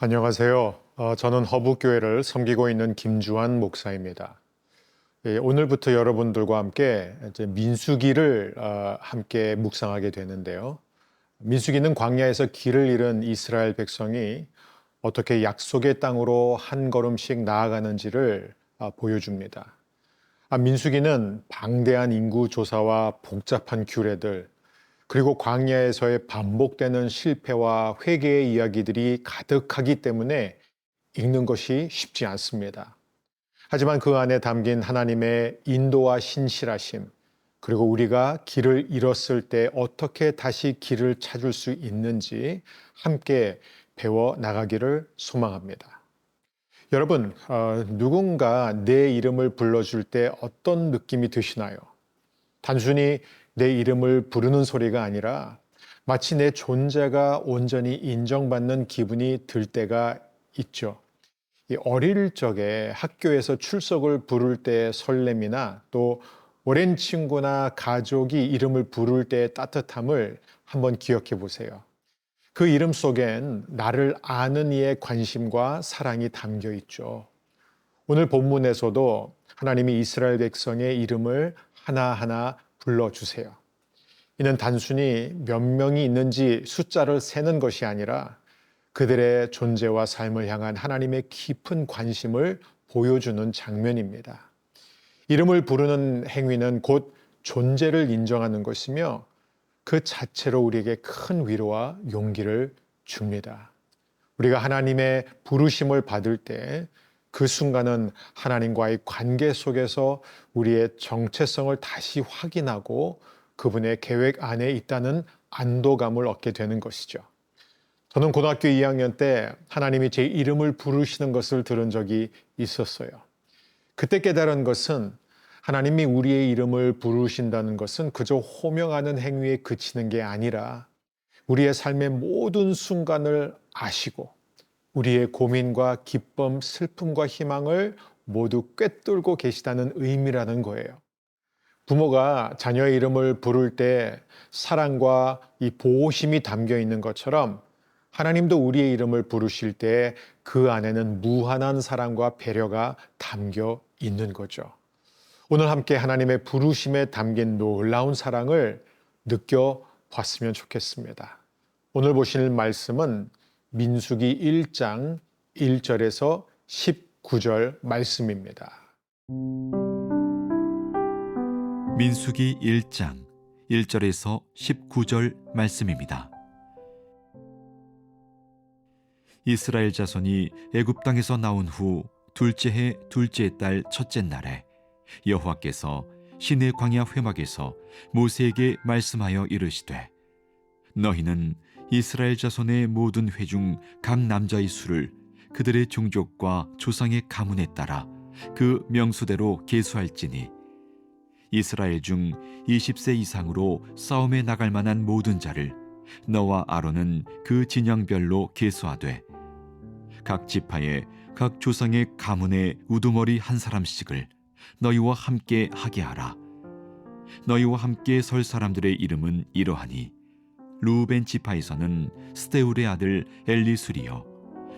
안녕하세요. 저는 허브교회를 섬기고 있는 김주환 목사입니다. 예, 오늘부터 여러분들과 함께 이제 민수기를 함께 묵상하게 되는데요. 민수기는 광야에서 길을 잃은 이스라엘 백성이 어떻게 약속의 땅으로 한 걸음씩 나아가는지를 보여줍니다. 민수기는 방대한 인구 조사와 복잡한 규례들, 그리고 광야에서의 반복되는 실패와 회개의 이야기들이 가득하기 때문에 읽는 것이 쉽지 않습니다. 하지만 그 안에 담긴 하나님의 인도와 신실하심, 그리고 우리가 길을 잃었을 때 어떻게 다시 길을 찾을 수 있는지 함께 배워 나가기를 소망합니다. 여러분, 누군가 내 이름을 불러줄 때 어떤 느낌이 드시나요? 단순히 내 이름을 부르는 소리가 아니라 마치 내 존재가 온전히 인정받는 기분이 들 때가 있죠. 이 어릴 적에 학교에서 출석을 부를 때의 설렘이나 또 오랜 친구나 가족이 이름을 부를 때의 따뜻함을 한번 기억해 보세요. 그 이름 속엔 나를 아는 이의 관심과 사랑이 담겨 있죠. 오늘 본문에서도 하나님이 이스라엘 백성의 이름을 하나하나 불러주세요. 이는 단순히 몇 명이 있는지 숫자를 세는 것이 아니라 그들의 존재와 삶을 향한 하나님의 깊은 관심을 보여주는 장면입니다. 이름을 부르는 행위는 곧 존재를 인정하는 것이며 그 자체로 우리에게 큰 위로와 용기를 줍니다. 우리가 하나님의 부르심을 받을 때 그 순간은 하나님과의 관계 속에서 우리의 정체성을 다시 확인하고 그분의 계획 안에 있다는 안도감을 얻게 되는 것이죠. 저는 고등학교 2학년 때 하나님이 제 이름을 부르시는 것을 들은 적이 있었어요. 그때 깨달은 것은 하나님이 우리의 이름을 부르신다는 것은 그저 호명하는 행위에 그치는 게 아니라 우리의 삶의 모든 순간을 아시고 우리의 고민과 기쁨, 슬픔과 희망을 모두 꿰뚫고 계시다는 의미라는 거예요. 부모가 자녀의 이름을 부를 때 사랑과 이 보호심이 담겨 있는 것처럼 하나님도 우리의 이름을 부르실 때 그 안에는 무한한 사랑과 배려가 담겨 있는 거죠. 오늘 함께 하나님의 부르심에 담긴 놀라운 사랑을 느껴봤으면 좋겠습니다. 오늘 보실 말씀은 민수기 1장 1절에서 19절 말씀입니다. 민수기 1장 1절에서 19절 말씀입니다. 이스라엘 자손이 애굽 땅에서 나온 후 둘째 해 둘째 달 첫째 날에 여호와께서 시내 광야 회막에서 모세에게 말씀하여 이르시되 너희는 이스라엘 자손의 모든 회 중 각 남자의 수를 그들의 종족과 조상의 가문에 따라 그 명수대로 계수할지니 이스라엘 중 20세 이상으로 싸움에 나갈 만한 모든 자를 너와 아론은 그 진영별로 계수하되 각 지파에 각 조상의 가문에 우두머리 한 사람씩을 너희와 함께 하게 하라. 너희와 함께 설 사람들의 이름은 이러하니 루벤 지파에서는 스데울의 아들 엘리술이요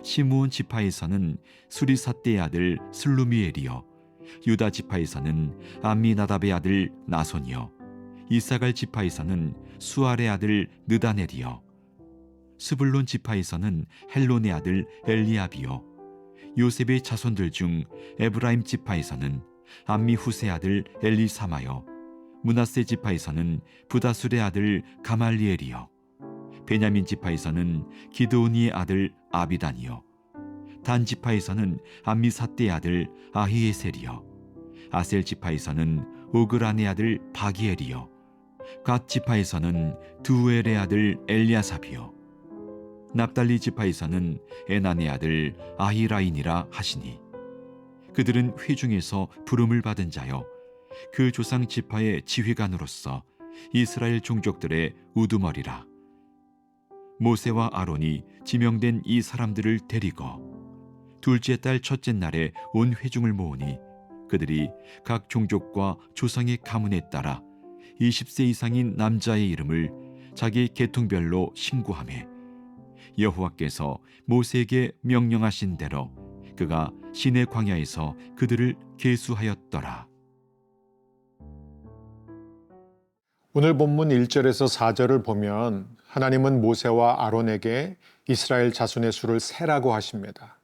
시므온 지파에서는 수리삿대의 아들 슬루미엘이요 유다 지파에서는 암미나답의 아들 나손이요 이사갈 지파에서는 수알의 아들 느다넬이요 스불론 지파에서는 헬론의 아들 엘리압이요 요셉의 자손들 중 에브라임 지파에서는 암미후스의 아들 엘리사마요 므낫세 지파에서는 부다술의 아들 가말리엘이요 베냐민 지파에서는 기드오니의 아들 아비단이요 단 지파에서는 암미삿대의 아들 아히에셀이요 아셀 지파에서는 오그란의 아들 바기엘이요 갓 지파에서는 두엘의 아들 엘리아삽이요 납달리 지파에서는 에난의 아들 아히라인이라 하시니 그들은 회중에서 부름을 받은 자요 그 조상 지파의 지휘관으로서 이스라엘 종족들의 우두머리라. 모세와 아론이 지명된 이 사람들을 데리고 둘째 달 첫째 날에 온 회중을 모으니 그들이 각 종족과 조상의 가문에 따라 20세 이상인 남자의 이름을 자기 계통별로 신고하며 여호와께서 모세에게 명령하신 대로 그가 시내 광야에서 그들을 계수하였더라. 오늘 본문 1절에서 4절을 보면 하나님은 모세와 아론에게 이스라엘 자손의 수를 세라고 하십니다.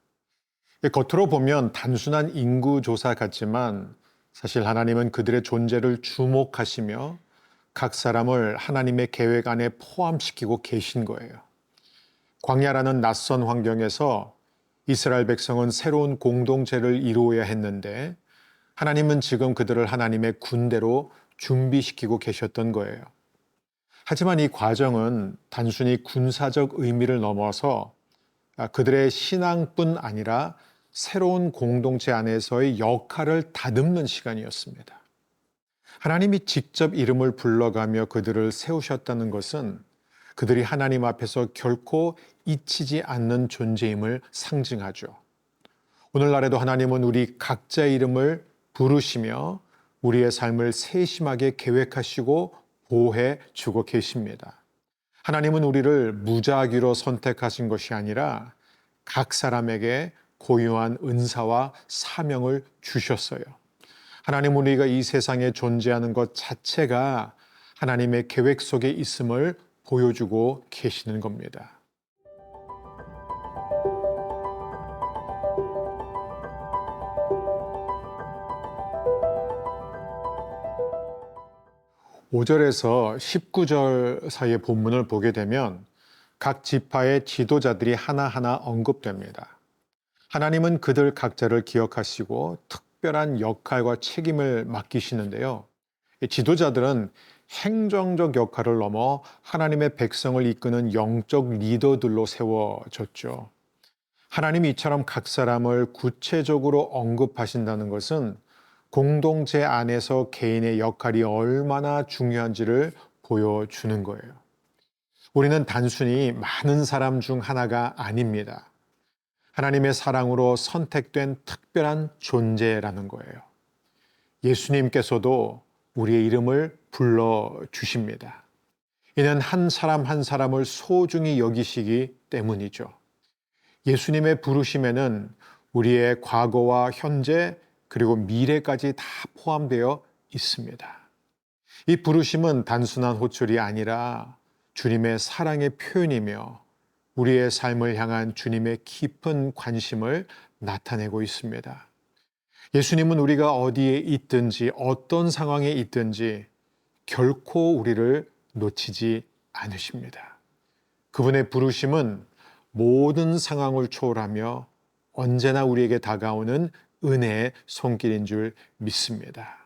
겉으로 보면 단순한 인구 조사 같지만 사실 하나님은 그들의 존재를 주목하시며 각 사람을 하나님의 계획 안에 포함시키고 계신 거예요. 광야라는 낯선 환경에서 이스라엘 백성은 새로운 공동체를 이루어야 했는데 하나님은 지금 그들을 하나님의 군대로 준비시키고 계셨던 거예요. 하지만 이 과정은 단순히 군사적 의미를 넘어서 그들의 신앙뿐 아니라 새로운 공동체 안에서의 역할을 다듬는 시간이었습니다. 하나님이 직접 이름을 불러가며 그들을 세우셨다는 것은 그들이 하나님 앞에서 결코 잊히지 않는 존재임을 상징하죠. 오늘날에도 하나님은 우리 각자의 이름을 부르시며 우리의 삶을 세심하게 계획하시고 보호해 주고 계십니다. 하나님은 우리를 무작위로 선택하신 것이 아니라 각 사람에게 고유한 은사와 사명을 주셨어요. 하나님은 우리가 이 세상에 존재하는 것 자체가 하나님의 계획 속에 있음을 보여주고 계시는 겁니다. 5절에서 19절 사이의 본문을 보게 되면 각 지파의 지도자들이 하나하나 언급됩니다. 하나님은 그들 각자를 기억하시고 특별한 역할과 책임을 맡기시는데요. 이 지도자들은 행정적 역할을 넘어 하나님의 백성을 이끄는 영적 리더들로 세워졌죠. 하나님이 이처럼 각 사람을 구체적으로 언급하신다는 것은 공동체 안에서 개인의 역할이 얼마나 중요한지를 보여주는 거예요. 우리는 단순히 많은 사람 중 하나가 아닙니다. 하나님의 사랑으로 선택된 특별한 존재라는 거예요. 예수님께서도 우리의 이름을 불러주십니다. 이는 한 사람 한 사람을 소중히 여기시기 때문이죠. 예수님의 부르심에는 우리의 과거와 현재 그리고 미래까지 다 포함되어 있습니다. 이 부르심은 단순한 호출이 아니라 주님의 사랑의 표현이며 우리의 삶을 향한 주님의 깊은 관심을 나타내고 있습니다. 예수님은 우리가 어디에 있든지 어떤 상황에 있든지 결코 우리를 놓치지 않으십니다. 그분의 부르심은 모든 상황을 초월하며 언제나 우리에게 다가오는 은혜의 손길인 줄 믿습니다.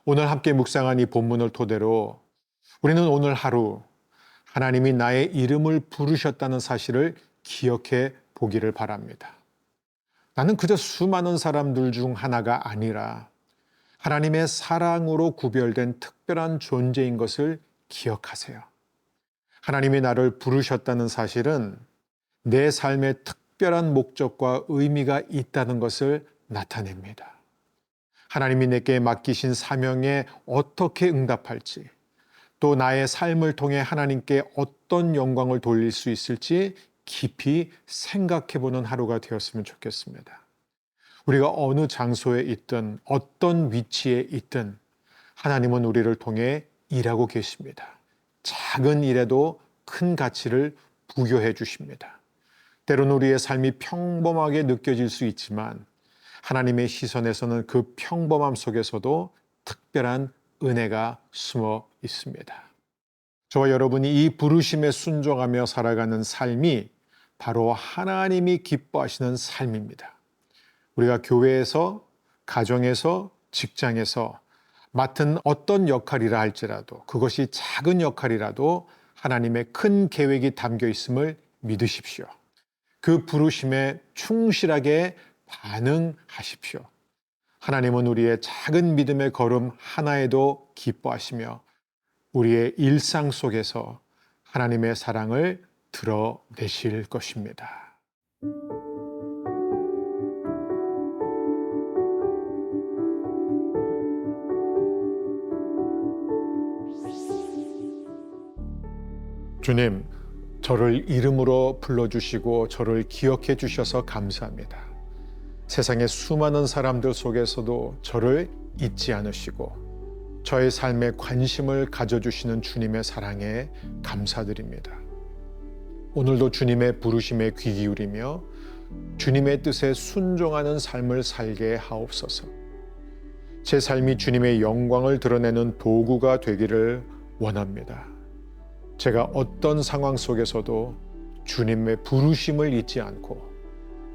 오늘 함께 묵상한 이 본문을 토대로 우리는 오늘 하루 하나님이 나의 이름을 부르셨다는 사실을 기억해 보기를 바랍니다. 나는 그저 수많은 사람들 중 하나가 아니라 하나님의 사랑으로 구별된 특별한 존재인 것을 기억하세요. 하나님이 나를 부르셨다는 사실은 내 삶의 특별한 목적과 의미가 있다는 것을 나타냅니다. 하나님이 내게 맡기신 사명에 어떻게 응답할지, 또 나의 삶을 통해 하나님께 어떤 영광을 돌릴 수 있을지 깊이 생각해 보는 하루가 되었으면 좋겠습니다. 우리가 어느 장소에 있든 어떤 위치에 있든 하나님은 우리를 통해 일하고 계십니다. 작은 일에도 큰 가치를 부여해 주십니다. 때로는 우리의 삶이 평범하게 느껴질 수 있지만 하나님의 시선에서는 그 평범함 속에서도 특별한 은혜가 숨어 있습니다. 저와 여러분이 이 부르심에 순종하며 살아가는 삶이 바로 하나님이 기뻐하시는 삶입니다. 우리가 교회에서, 가정에서, 직장에서 맡은 어떤 역할이라 할지라도 그것이 작은 역할이라도 하나님의 큰 계획이 담겨 있음을 믿으십시오. 그 부르심에 충실하게 반응하십시오. 하나님은 우리의 작은 믿음의 걸음 하나에도 기뻐하시며 우리의 일상 속에서 하나님의 사랑을 드러내실 것입니다. 주님, 저를 이름으로 불러주시고 저를 기억해 주셔서 감사합니다. 세상의 수많은 사람들 속에서도 저를 잊지 않으시고 저의 삶에 관심을 가져주시는 주님의 사랑에 감사드립니다. 오늘도 주님의 부르심에 귀 기울이며 주님의 뜻에 순종하는 삶을 살게 하옵소서. 제 삶이 주님의 영광을 드러내는 도구가 되기를 원합니다. 제가 어떤 상황 속에서도 주님의 부르심을 잊지 않고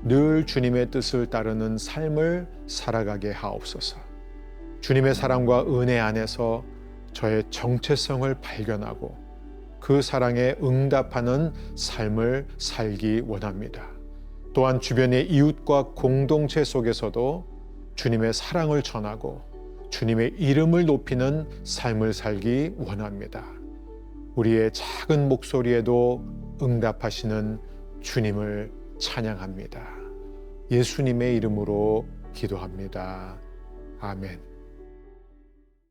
늘 주님의 뜻을 따르는 삶을 살아가게 하옵소서. 주님의 사랑과 은혜 안에서 저의 정체성을 발견하고 그 사랑에 응답하는 삶을 살기 원합니다. 또한 주변의 이웃과 공동체 속에서도 주님의 사랑을 전하고 주님의 이름을 높이는 삶을 살기 원합니다. 우리의 작은 목소리에도 응답하시는 주님을 찬양합니다. 예수님의 이름으로 기도합니다. 아멘.